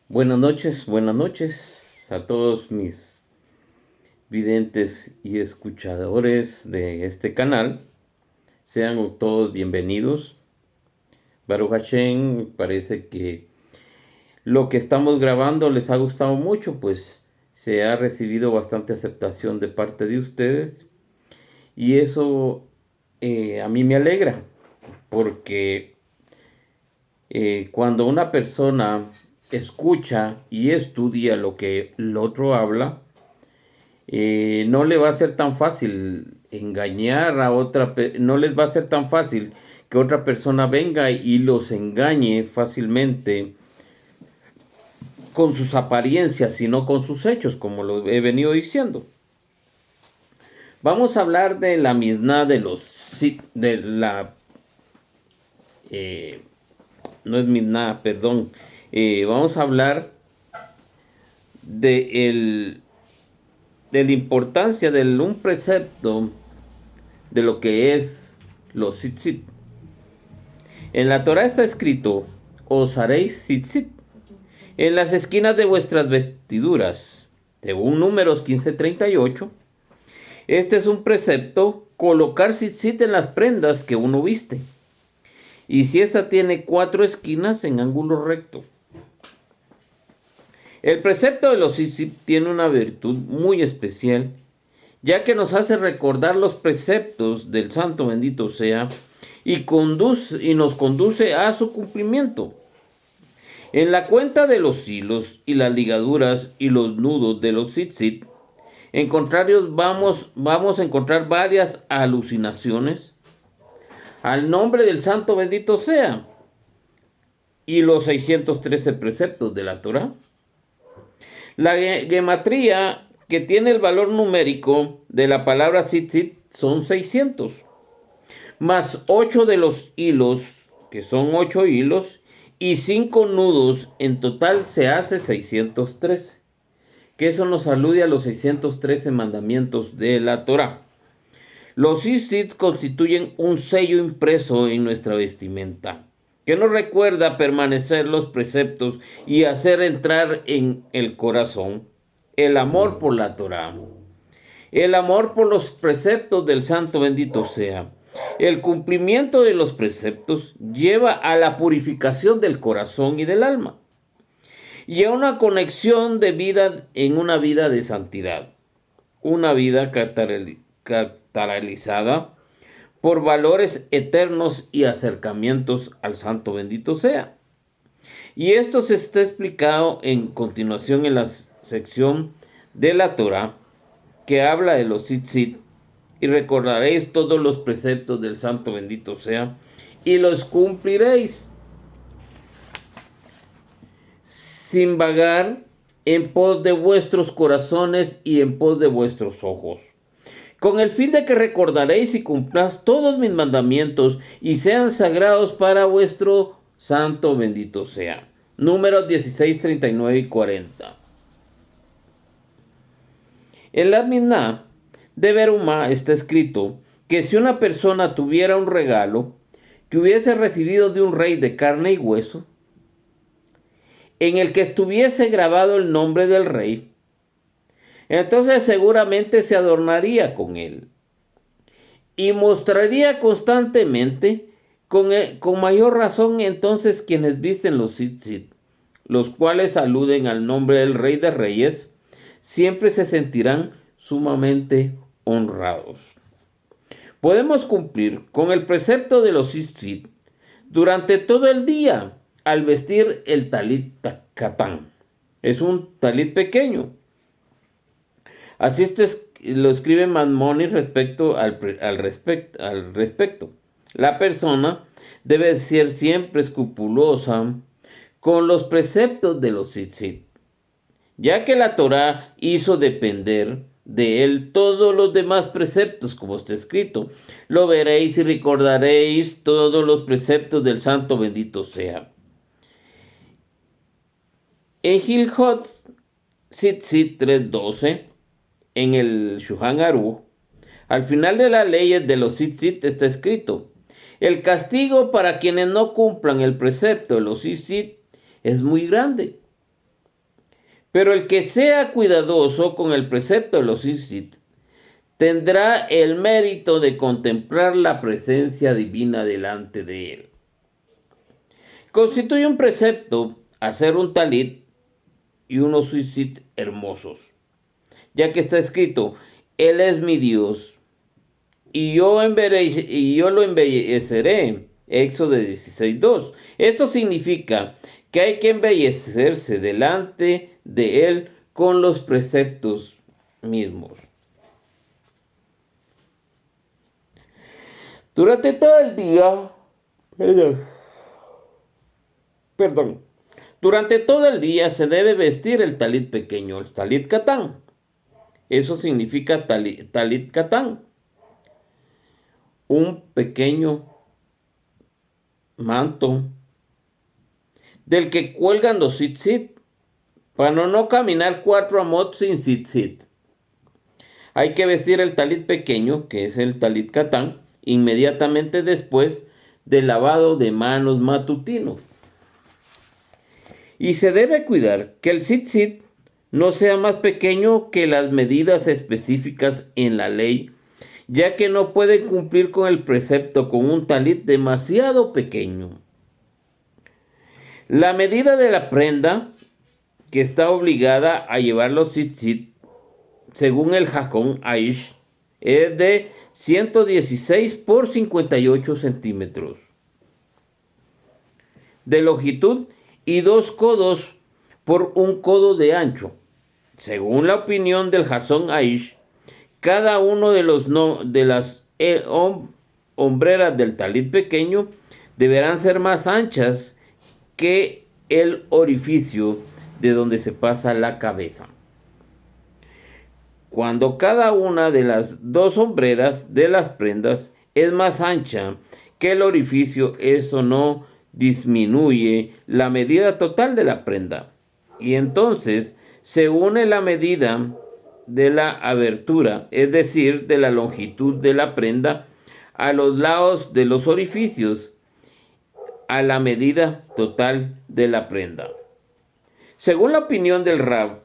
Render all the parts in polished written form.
Buenas noches a todos mis videntes y escuchadores de este canal. Sean todos bienvenidos. Baruch Hashem, parece que lo que estamos grabando les ha gustado mucho, pues se ha recibido bastante aceptación de parte de ustedes y eso a mí me alegra porque cuando una persona escucha y estudia lo que el otro habla, no le va a ser tan fácil engañar a no les va a ser tan fácil que otra persona venga y los engañe fácilmente con sus apariencias, sino con sus hechos, como lo he venido diciendo. Vamos a hablar de la Misná de la no es Misná, perdón. Vamos a hablar de la importancia de un precepto de lo que es los tzitzit. En la Torah está escrito: os haréis tzitzit en las esquinas de vuestras vestiduras. Según Números 15:38, este es un precepto: colocar tzitzit en las prendas que uno viste. Y si ésta tiene 4 esquinas en ángulo recto. El precepto de los tzitzit tiene una virtud muy especial, ya que nos hace recordar los preceptos del Santo bendito sea y nos conduce a su cumplimiento. En la cuenta de los hilos y las ligaduras y los nudos de los tzitzit, en contrario vamos a encontrar varias alucinaciones al nombre del Santo bendito sea y los 613 preceptos de la Torah. La gematría que tiene el valor numérico de la palabra tzitzit son 600, más 8 de los hilos, que son 8 hilos, y 5 nudos, en total se hace 613, que eso nos alude a los 613 mandamientos de la Torah. Los tzitzit constituyen un sello impreso en nuestra vestimenta, que nos recuerda permanecer los preceptos y hacer entrar en el corazón el amor por la Torah, el amor por los preceptos del Santo bendito sea. El cumplimiento de los preceptos lleva a la purificación del corazón y del alma y a una conexión de vida en una vida de santidad, una vida caracterizada por valores eternos y acercamientos al Santo bendito sea. Y esto se está explicado en continuación en la sección de la Torah que habla de los tzitzit, y recordaréis todos los preceptos del Santo bendito sea y los cumpliréis sin vagar en pos de vuestros corazones y en pos de vuestros ojos, con el fin de que recordaréis y cumpláis todos mis mandamientos y sean sagrados para vuestro Santo bendito sea. Números 16, 39 y 40. En la Misná de Berumá está escrito que si una persona tuviera un regalo que hubiese recibido de un rey de carne y hueso, en el que estuviese grabado el nombre del rey, entonces seguramente se adornaría con él y mostraría constantemente con mayor razón entonces quienes visten los tzitzit, los cuales aluden al nombre del Rey de Reyes, siempre se sentirán sumamente honrados. Podemos cumplir con el precepto de los tzitzit durante todo el día al vestir el talit katán. Es un talit pequeño. Así lo escribe Maimónides respecto al respecto. La persona debe ser siempre escrupulosa con los preceptos de los tzitzit, ya que la Torah hizo depender de él todos los demás preceptos, como está escrito. Lo veréis y recordaréis todos los preceptos del Santo bendito sea. En Hilhot Tzitzit 3:12, en el Shulchan Aruch, al final de las leyes de los tzitzit está escrito: el castigo para quienes no cumplan el precepto de los tzitzit es muy grande. Pero el que sea cuidadoso con el precepto de los tzitzit tendrá el mérito de contemplar la presencia divina delante de él. Constituye un precepto hacer un talit y unos tzitzit hermosos, ya que está escrito: Él es mi Dios y yo lo embelleceré. Éxodo 16:2. Esto significa que hay que embellecerse delante de Él con los preceptos mismos. Durante todo el día, durante todo el día se debe vestir el talit pequeño, el talit katán. Eso significa talit katán, un pequeño manto del que cuelgan los tzitzit, para no caminar 4 amot sin tzitzit. Hay que vestir el talit pequeño, que es el talit katán, inmediatamente después del lavado de manos matutino. Y se debe cuidar que el tzitzit no sea más pequeño que las medidas específicas en la ley, ya que no puede cumplir con el precepto con un talit demasiado pequeño. La medida de la prenda que está obligada a llevar los tzitzit, según el Jajón Aish, es de 116 por 58 centímetros de longitud y 2 codos por 1 codo de ancho. Según la opinión del Jajón Aish, cada uno de las hombreras del talit pequeño deberán ser más anchas que el orificio de donde se pasa la cabeza. Cuando cada una de las 2 hombreras de las prendas es más ancha que el orificio, eso no disminuye la medida total de la prenda. Y entonces se une la medida de la abertura, es decir, de la longitud de la prenda, a los lados de los orificios, a la medida total de la prenda. Según la opinión del Rab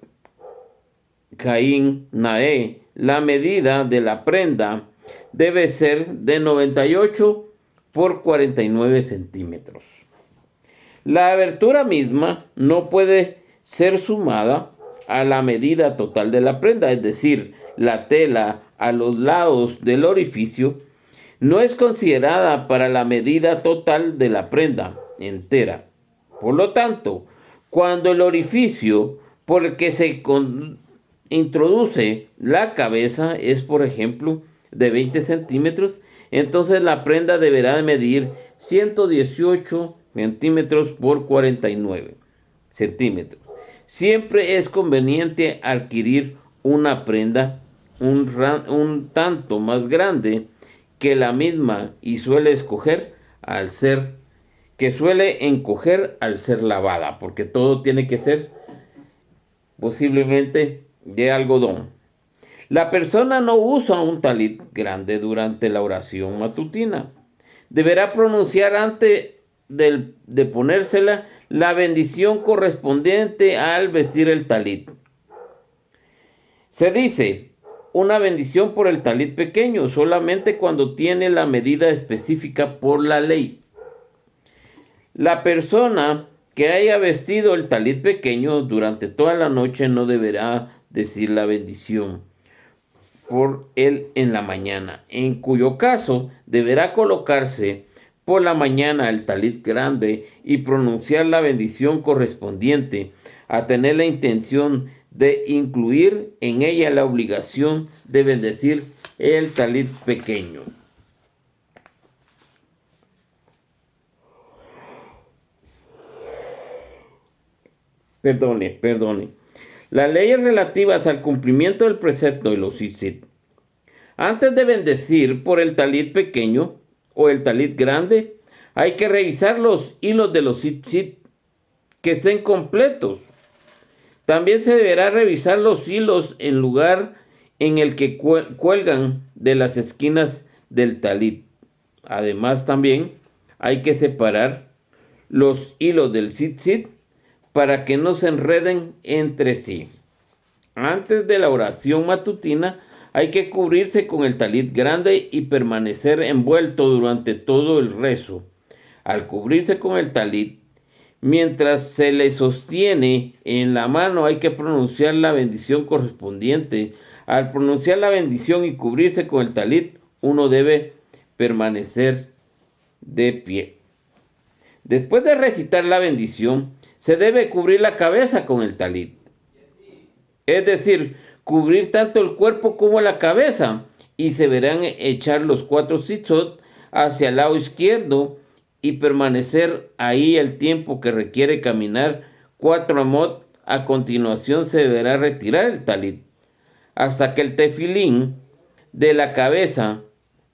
Caín Naé, la medida de la prenda debe ser de 98 por 49 centímetros. La abertura misma no puede ser sumada a la medida total de la prenda, es decir, la tela a los lados del orificio no es considerada para la medida total de la prenda entera. Por lo tanto, cuando el orificio por el que se introduce la cabeza es, por ejemplo, de 20 centímetros, entonces la prenda deberá medir 118 centímetros por 49 centímetros. Siempre es conveniente adquirir una prenda un tanto más grande que la misma y suele encoger al ser lavada, porque todo tiene que ser posiblemente de algodón. La persona no usa un talit grande durante la oración matutina. Deberá pronunciar antes de ponérsela la bendición correspondiente al vestir el talit. Se dice una bendición por el talit pequeño solamente cuando tiene la medida específica por la ley. La persona que haya vestido el talit pequeño durante toda la noche no deberá decir la bendición por él en la mañana, en cuyo caso deberá colocarse por la mañana el talit grande y pronunciar la bendición correspondiente, a tener la intención de incluir en ella la obligación de bendecir el talit pequeño. Perdone. Las leyes relativas al cumplimiento del precepto de los tzitzit. Antes de bendecir por el talit pequeño o el talit grande, hay que revisar los hilos de los tzitzit que estén completos. También se deberá revisar los hilos en lugar en el que cuelgan de las esquinas del talit. Además, también hay que separar los hilos del tzitzit para que no se enreden entre sí. Antes de la oración matutina hay que cubrirse con el talit grande y permanecer envuelto durante todo el rezo. Al cubrirse con el talit, mientras se le sostiene en la mano, hay que pronunciar la bendición correspondiente. Al pronunciar la bendición y cubrirse con el talit, uno debe permanecer de pie. Después de recitar la bendición, se debe cubrir la cabeza con el talit. Es decir, cubrir tanto el cuerpo como la cabeza. Y se verán echar los 4 tzitzit hacia el lado izquierdo y permanecer ahí el tiempo que requiere caminar 4 amot. A continuación se deberá retirar el talit hasta que el tefilín de la cabeza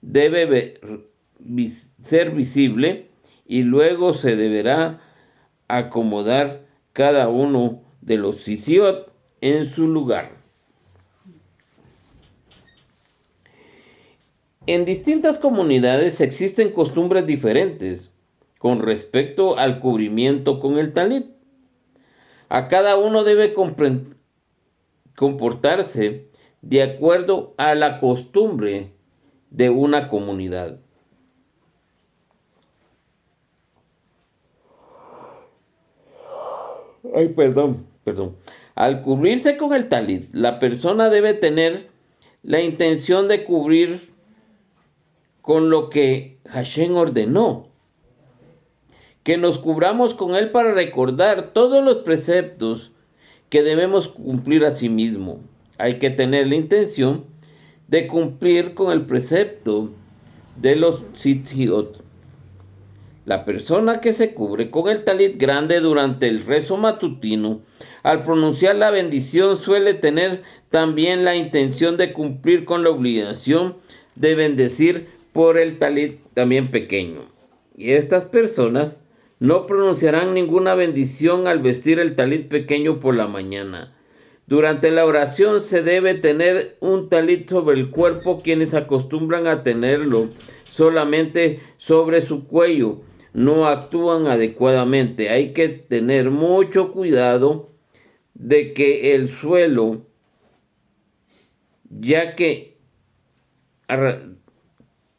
debe ser visible, y luego se deberá acomodar cada uno de los tzitzit en su lugar. En distintas comunidades existen costumbres diferentes con respecto al cubrimiento con el talit. A cada uno debe comportarse de acuerdo a la costumbre de una comunidad. Perdón. Al cubrirse con el talit, la persona debe tener la intención de cubrir con lo que Hashem ordenó, que nos cubramos con él para recordar todos los preceptos que debemos cumplir a sí mismo. Hay que tener la intención de cumplir con el precepto de los tzitzit. La persona que se cubre con el talit grande durante el rezo matutino, al pronunciar la bendición, suele tener también la intención de cumplir con la obligación de bendecir por el talit también pequeño. Y estas personas no pronunciarán ninguna bendición al vestir el talit pequeño por la mañana. Durante la oración se debe tener un talit sobre el cuerpo. Quienes acostumbran a tenerlo solamente sobre su cuello no actúan adecuadamente. Hay que tener mucho cuidado de que el suelo, ya que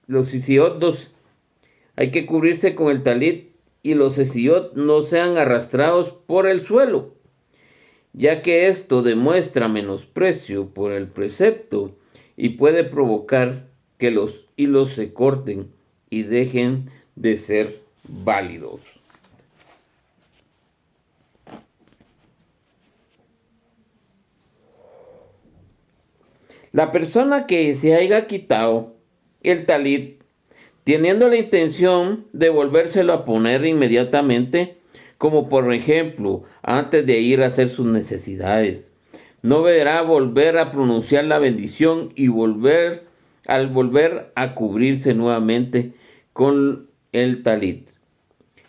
los tzitzit hay que cubrirse con el talit y los tzitzit no sean arrastrados por el suelo, ya que esto demuestra menosprecio por el precepto y puede provocar que los hilos se corten y dejen de ser válidos. La persona que se haya quitado el talit teniendo la intención de volvérselo a poner inmediatamente, como por ejemplo antes de ir a hacer sus necesidades, no deberá volver a pronunciar la bendición y volver a cubrirse nuevamente con el talit.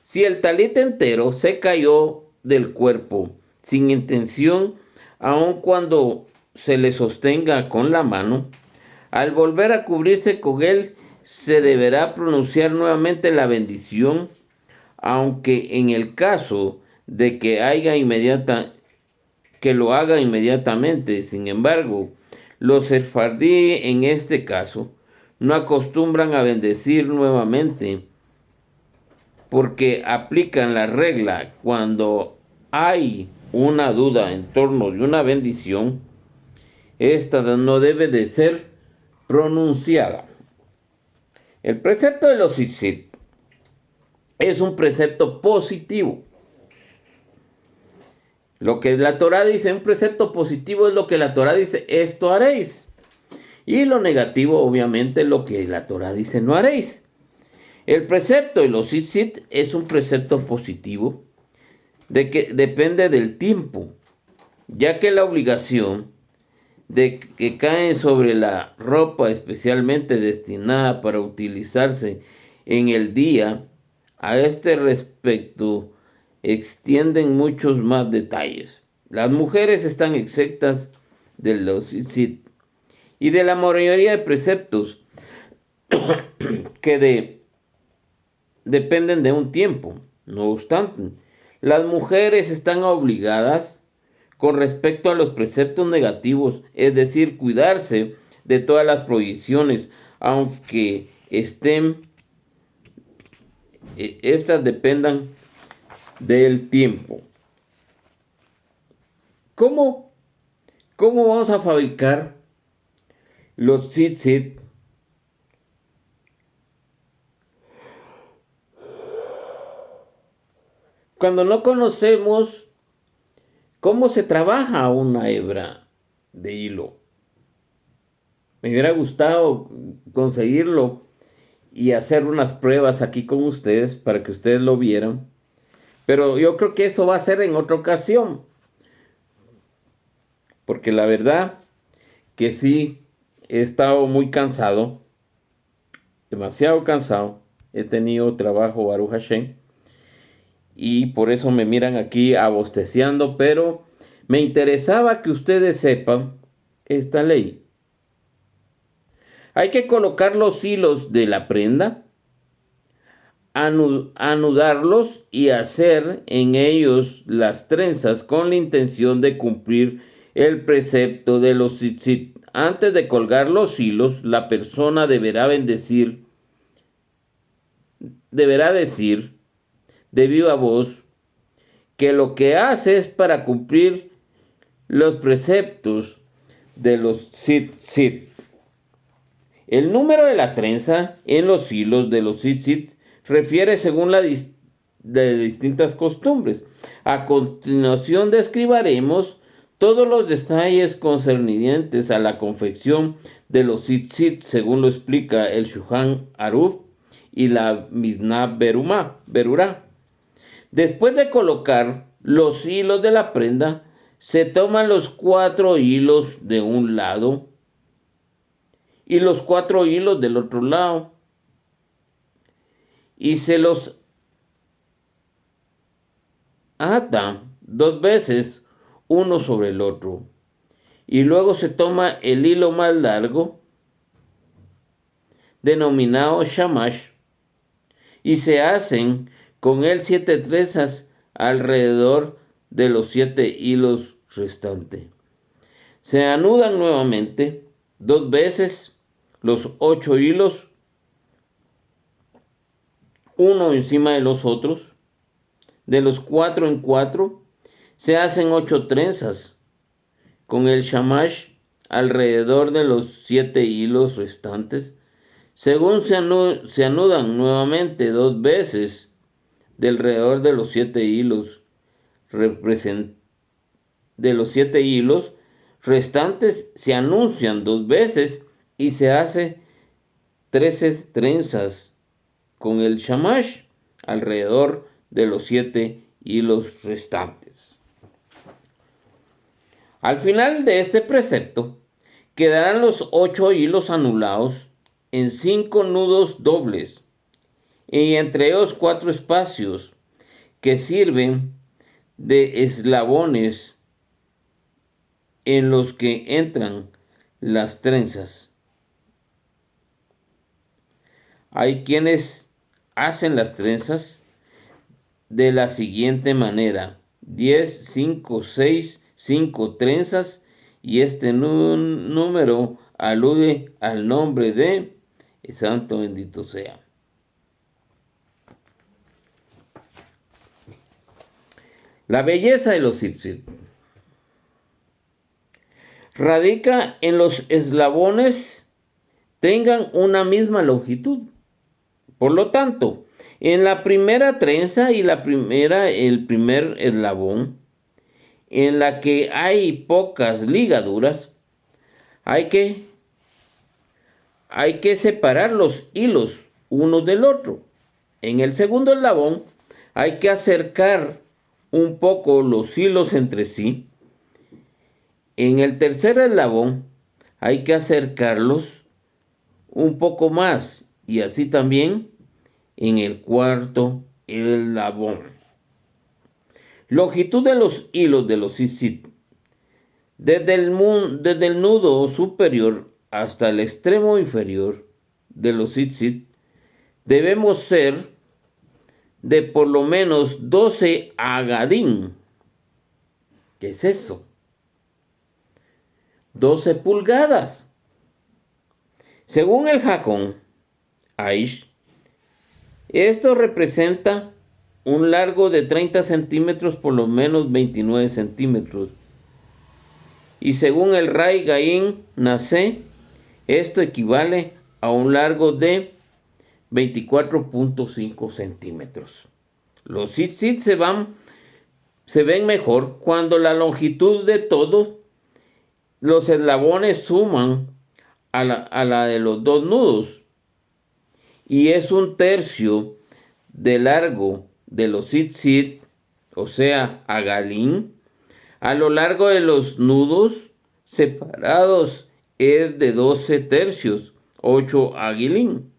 Si el talit entero se cayó del cuerpo sin intención, aun cuando se le sostenga con la mano, al volver a cubrirse con él, se deberá pronunciar nuevamente la bendición, aunque en el caso de que lo haga inmediatamente. Sin embargo, los sefardí en este caso no acostumbran a bendecir nuevamente, porque aplican la regla cuando hay una duda en torno de una bendición, esta no debe de ser pronunciada. El precepto de los tzitzit es un precepto positivo. Lo que la Torá dice, un precepto positivo es lo que la Torá dice, esto haréis. Y lo negativo, obviamente, lo que la Torá dice, no haréis. El precepto de los tzitzit es un precepto positivo de que depende del tiempo, ya que la obligación de que cae sobre la ropa especialmente destinada para utilizarse en el día. A este respecto extienden muchos más detalles. Las mujeres están exentas de los tzitzit y de la mayoría de preceptos que dependen de un tiempo. No obstante, Las mujeres están obligadas con respecto a los preceptos negativos, es decir, cuidarse de todas las prohibiciones, aunque estas dependan del tiempo. ¿Cómo vamos a fabricar los tzitzit? Cuando no conocemos cómo se trabaja una hebra de hilo. Me hubiera gustado conseguirlo y hacer unas pruebas aquí con ustedes para que ustedes lo vieran. Pero yo creo que eso va a ser en otra ocasión. Porque la verdad que sí, he estado muy cansado. Demasiado cansado. He tenido trabajo, Baruch Hashem. Y por eso me miran aquí abosteciando. Pero me interesaba que ustedes sepan esta ley. Hay que colocar los hilos de la prenda, anudarlos y hacer en ellos las trenzas con la intención de cumplir el precepto de los tzitzit. Antes de colgar los hilos, la persona deberá decir de viva voz que lo que hace es para cumplir los preceptos de los tzitzit. El número de la trenza en los hilos de los tzitzit refiere según de distintas costumbres. A continuación describiremos todos los detalles concernientes a la confección de los tzitzit, según lo explica el Shulchan Aruch y la Mishnah Berurá. Después de colocar los hilos de la prenda, se toman los 4 hilos de un lado y los 4 hilos del otro lado y se los ata 2 veces uno sobre el otro, y luego se toma el hilo más largo denominado shamash y se hacen con él 7 trenzas alrededor de los 7 hilos restantes. Se anudan nuevamente 2 veces los 8 hilos, uno encima de los otros. De los 4 en 4 se hacen 8 trenzas con el shamash alrededor de los 7 hilos restantes. Según se anudan nuevamente 2 veces de alrededor de los 7 hilos restantes, se anuncian 2 veces y se hace 13 trenzas con el shamash alrededor de los 7 hilos restantes. Al final de este precepto quedarán los 8 hilos anulados en 5 nudos dobles y entre ellos 4 espacios que sirven de eslabones en los que entran las trenzas. Hay quienes hacen las trenzas de la siguiente manera: 10, 5, 6, 5 trenzas, y este número alude al nombre de Santo bendito sea. La belleza de los tzitzit radica en los eslabones tengan una misma longitud. Por lo tanto, en la primera trenza y el primer eslabón, en la que hay pocas ligaduras, hay que separar los hilos uno del otro. En el segundo eslabón hay que acercar un poco los hilos entre sí. En el tercer eslabón hay que acercarlos un poco más, y así también en el cuarto eslabón. Longitud de los hilos de los tzitzit. Desde el nudo superior hasta el extremo inferior de los tzitzit debemos ser de por lo menos 12 agadín. ¿Qué es eso? 12 pulgadas. Según el Hakon Aish, esto representa un largo de 30 centímetros, por lo menos 29 centímetros. Y según el Ray Gain Nace, esto equivale a un largo de 24.5 centímetros. Los tzitzit se ven mejor cuando la longitud de todos los eslabones suman a la de los dos nudos y es un tercio de largo de los tzitzit, o sea, agalín. A lo largo de los nudos separados es de 12 tercios, 8 aguilín.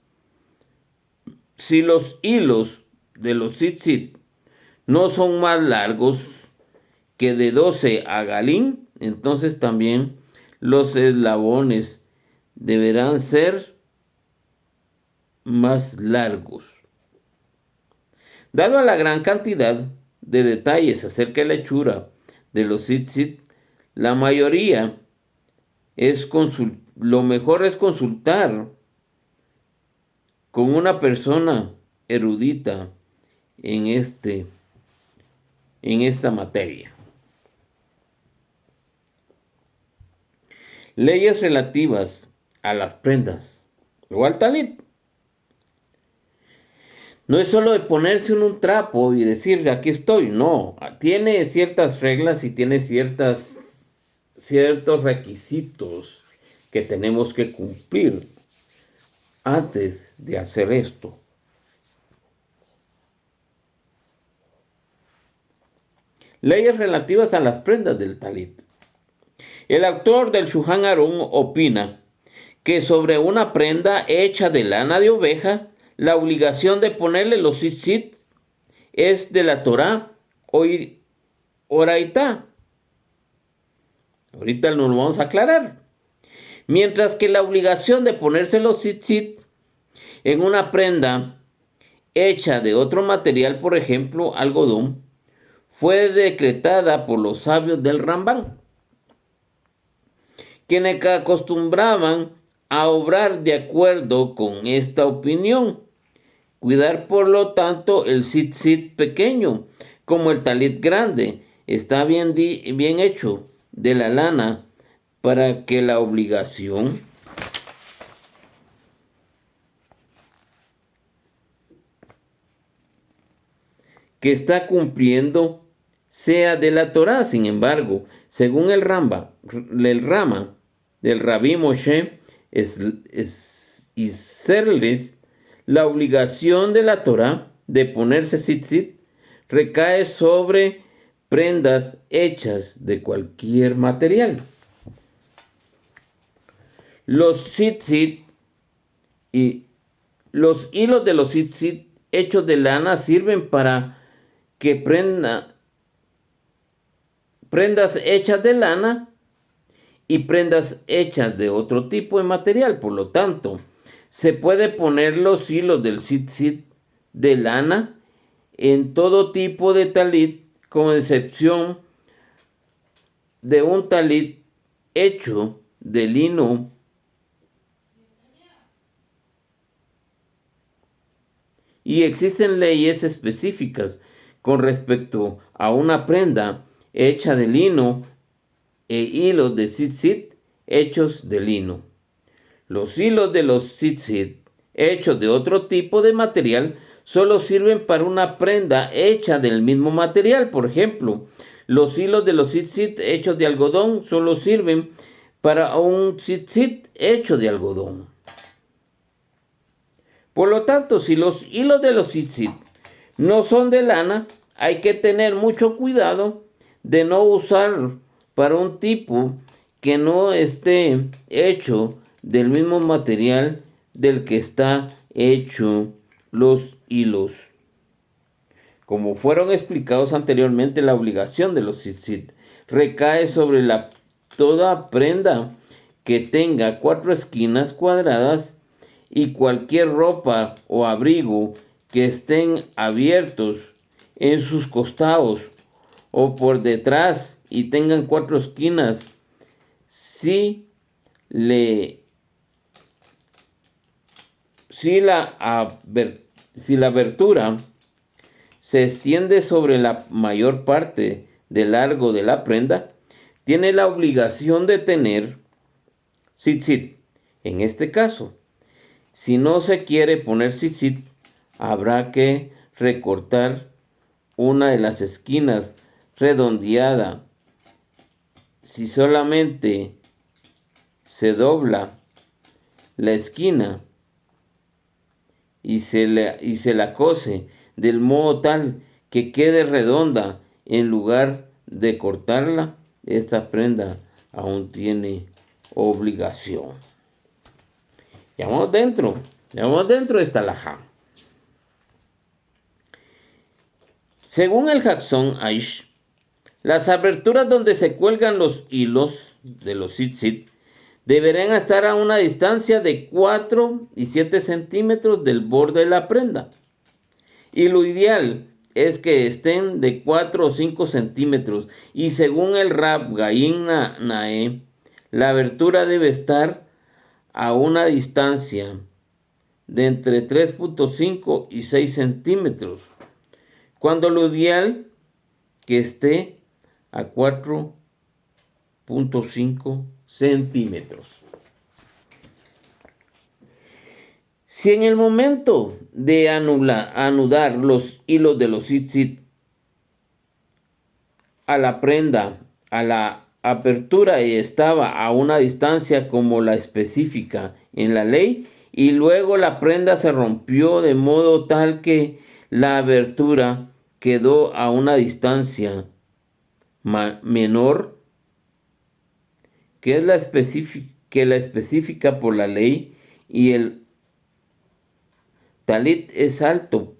Si los hilos de los tzitzit no son más largos que de 12 agalín, entonces también los eslabones deberán ser más largos. Dado a la gran cantidad de detalles acerca de la hechura de los tzitzit, la mayoría lo mejor es consultar con una persona erudita en esta materia. Leyes relativas a las prendas o al talit. No es solo de ponerse un trapo y decir aquí estoy, no, tiene ciertas reglas y tiene ciertos requisitos que tenemos que cumplir antes de hacer esto. Leyes relativas a las prendas del talit. El autor del Shulchan Aruch opina que sobre una prenda hecha de lana de oveja, la obligación de ponerle los tzitzit es de la Torá o Oraitá. Ahorita nos lo vamos a aclarar. Mientras que la obligación de ponerse los tzitzit en una prenda hecha de otro material, por ejemplo, algodón, fue decretada por los sabios del Rambán, quienes acostumbraban a obrar de acuerdo con esta opinión. Cuidar, por lo tanto, el tzitzit pequeño, como el talit grande, está bien hecho de la lana para que la obligación que está cumpliendo sea de la Torá. Sin embargo, según el Rama del Rabí Moshe Isserles, la obligación de la Torá de ponerse tzitzit recae sobre prendas hechas de cualquier material. Los tzitzit y los hilos de los tzitzit hechos de lana sirven para que prendas hechas de lana y prendas hechas de otro tipo de material. Por lo tanto, se puede poner los hilos del tzitzit de lana en todo tipo de talit, con excepción de un talit hecho de lino y existen leyes específicas con respecto a una prenda hecha de lino e hilos de tzitzit hechos de lino. Los hilos de los tzitzit hechos de otro tipo de material solo sirven para una prenda hecha del mismo material. Por ejemplo, los hilos de los tzitzit hechos de algodón solo sirven para un tzitzit hecho de algodón. Por lo tanto, si los hilos de los tzitzit no son de lana, hay que tener mucho cuidado de no usar para un tipo que no esté hecho del mismo material del que está hecho los hilos. Como fueron explicados anteriormente, la obligación de los tzitzit recae sobre toda prenda que tenga 4 esquinas cuadradas y cualquier ropa o abrigo que estén abiertos en sus costados o por detrás y tengan 4 esquinas, si le si la, si la abertura se extiende sobre la mayor parte del largo de la prenda, tiene la obligación de tener tzitzit. En este caso, si no se quiere poner tzitzit, habrá que recortar una de las esquinas redondeada. Si solamente se dobla la esquina y se la cose del modo tal que quede redonda en lugar de cortarla, esta prenda aún tiene obligación. Ya vamos dentro de esta alajá. Según el Haftzon Aish, las aberturas donde se cuelgan los hilos de los tzitzit deberán estar a una distancia de 4 y 7 centímetros del borde de la prenda. Y lo ideal es que estén de 4 o 5 centímetros. Y según el Rab Gaim Nae, la abertura debe estar a una distancia de entre 3.5 y 6 centímetros. Cuando lo ideal que esté a 4.5 centímetros. Si en el momento de anudar los hilos de los tzitzit a la prenda, a la apertura estaba a una distancia como la específica en la ley, y luego la prenda se rompió de modo tal que la abertura quedó a una distancia menor que la específica por la ley, y el talit es apto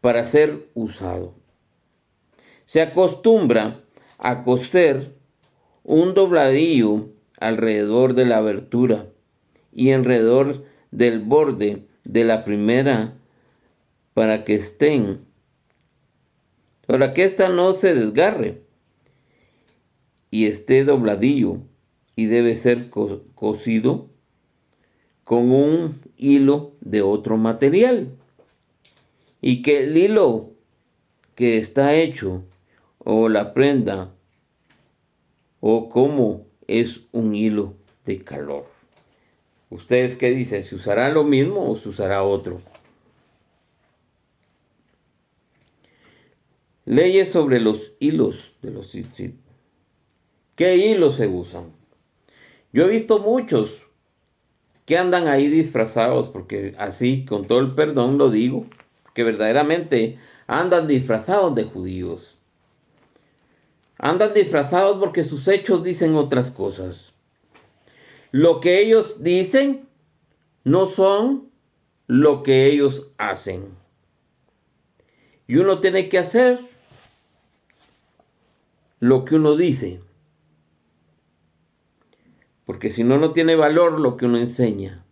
para ser usado. Se acostumbra a coser un dobladillo alrededor de la abertura y alrededor del borde de la primera para que esta no se desgarre y esté dobladillo, y debe ser cosido con un hilo de otro material, y que el hilo que está hecho o la prenda o como es un hilo de calor. ¿Ustedes qué dicen? ¿Se usará lo mismo o se usará otro? Leyes sobre los hilos de los tzitzit. ¿Qué hilos se usan? Yo he visto muchos que andan ahí disfrazados, porque así, con todo el perdón lo digo, que verdaderamente andan disfrazados de judíos. Andan disfrazados porque sus hechos dicen otras cosas. Lo que ellos dicen no son lo que ellos hacen. Y uno tiene que hacer lo que uno dice, porque si no, no tiene valor lo que uno enseña.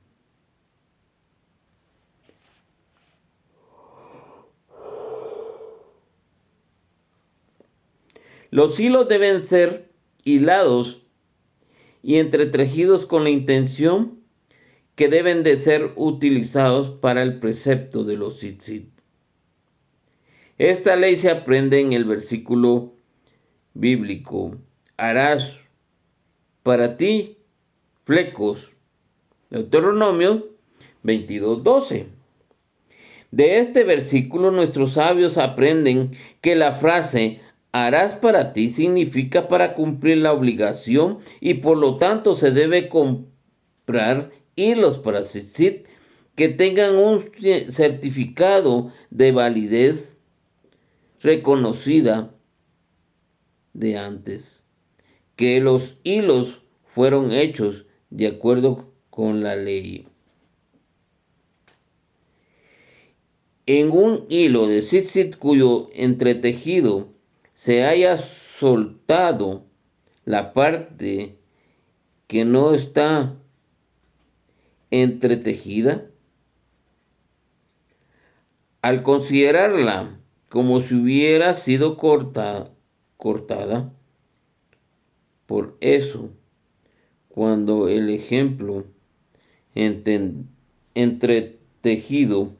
Los hilos deben ser hilados y entretejidos con la intención que deben de ser utilizados para el precepto de los tzitzit. Esta ley se aprende en el versículo bíblico: harás para ti flecos. Deuteronomio 22:12. De este versículo nuestros sabios aprenden que la frase harás para ti significa para cumplir la obligación, y por lo tanto se debe comprar hilos para tzitzit que tengan un certificado de validez reconocida de antes, que los hilos fueron hechos de acuerdo con la ley. En un hilo de tzitzit cuyo entretejido se haya soltado la parte que no está entretejida, al considerarla como si hubiera sido cortada, por eso, cuando el ejemplo entretejido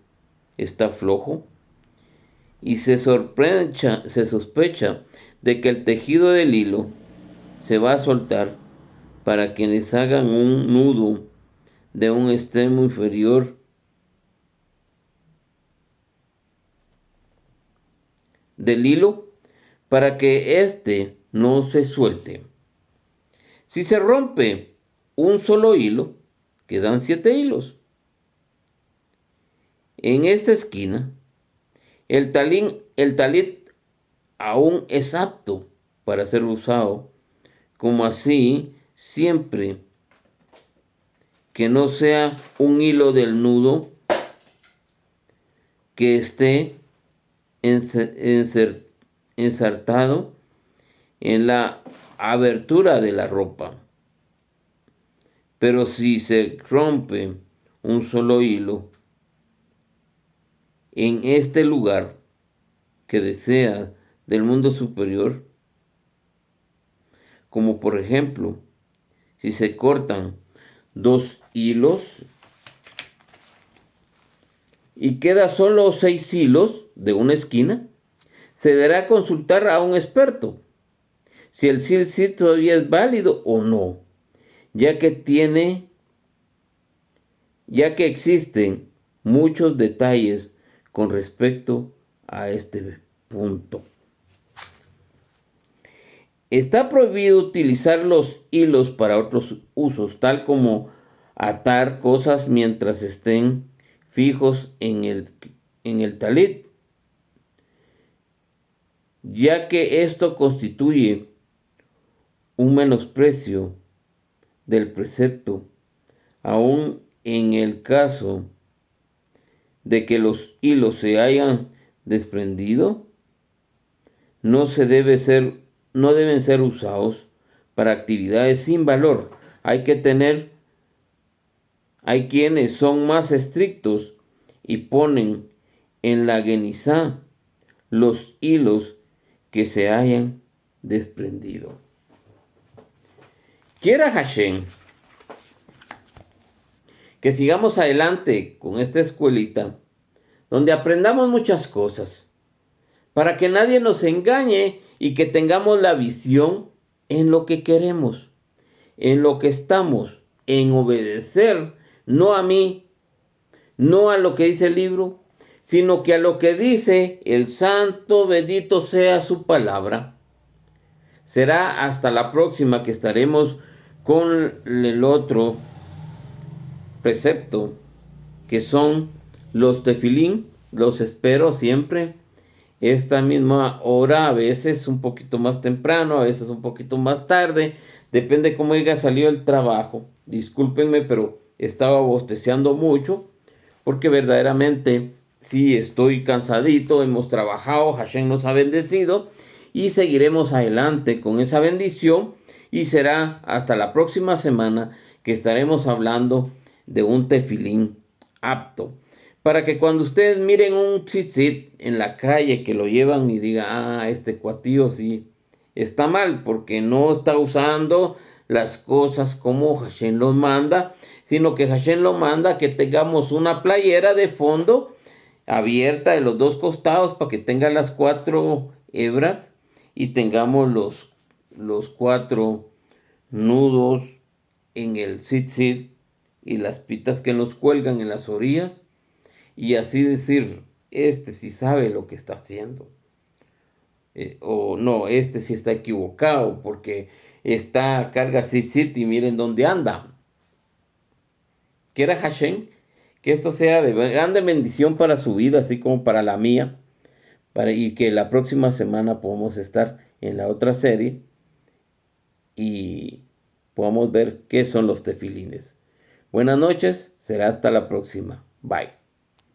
está flojo y se sospecha de que el tejido del hilo se va a soltar para quienes hagan un nudo de un extremo inferior del hilo para que éste no se suelte. Si se rompe un solo hilo, quedan 7 hilos. En esta esquina, el talit aún es apto para ser usado, como así siempre que no sea un hilo del nudo que esté ensartado en la abertura de la ropa. Pero si se rompe un solo hilo en este lugar que desea del mundo superior, como por ejemplo, si se cortan 2 hilos y queda solo 6 hilos de una esquina, se deberá consultar a un experto si el tzitzit todavía es válido o no, ya que existen muchos detalles con respecto a este punto. Está prohibido utilizar los hilos para otros usos, tal como atar cosas mientras estén fijos en el talit, ya que esto constituye un menosprecio del precepto, aun en el caso de que los hilos se hayan desprendido, no deben ser usados para actividades sin valor. Hay quienes son más estrictos y ponen en la genizá los hilos que se hayan desprendido. Quiera Hashem que sigamos adelante con esta escuelita, donde aprendamos muchas cosas, para que nadie nos engañe y que tengamos la visión en lo que queremos, en lo que estamos, en obedecer, no a mí, no a lo que dice el libro, sino que a lo que dice el santo, bendito sea su palabra. Será hasta la próxima que estaremos con el otro precepto, que son los tefilín. Los espero siempre esta misma hora, a veces un poquito más temprano, a veces un poquito más tarde, depende cómo haya salido el trabajo. Discúlpenme, pero estaba bosteceando mucho, porque verdaderamente sí estoy cansadito, hemos trabajado, Hashem nos ha bendecido y seguiremos adelante con esa bendición, y será hasta la próxima semana que estaremos hablando de un tefilín apto, para que cuando ustedes miren un tzitzit en la calle que lo llevan y digan, este cuatío sí está mal, porque no está usando las cosas como Hashem los manda, sino que Hashem lo manda que tengamos una playera de fondo abierta de los dos costados para que tenga las 4 hebras y tengamos los 4 nudos en el tzitzit y las pitas que nos cuelgan en las orillas, y así decir, sí sabe lo que está haciendo, o no, sí está equivocado porque carga tzitzit y miren dónde anda. Quiera Hashem que esto sea de grande bendición para su vida, así como para la mía, y que la próxima semana podamos estar en la otra serie y podamos ver qué son los tefilines. Buenas noches, será hasta la próxima. Bye.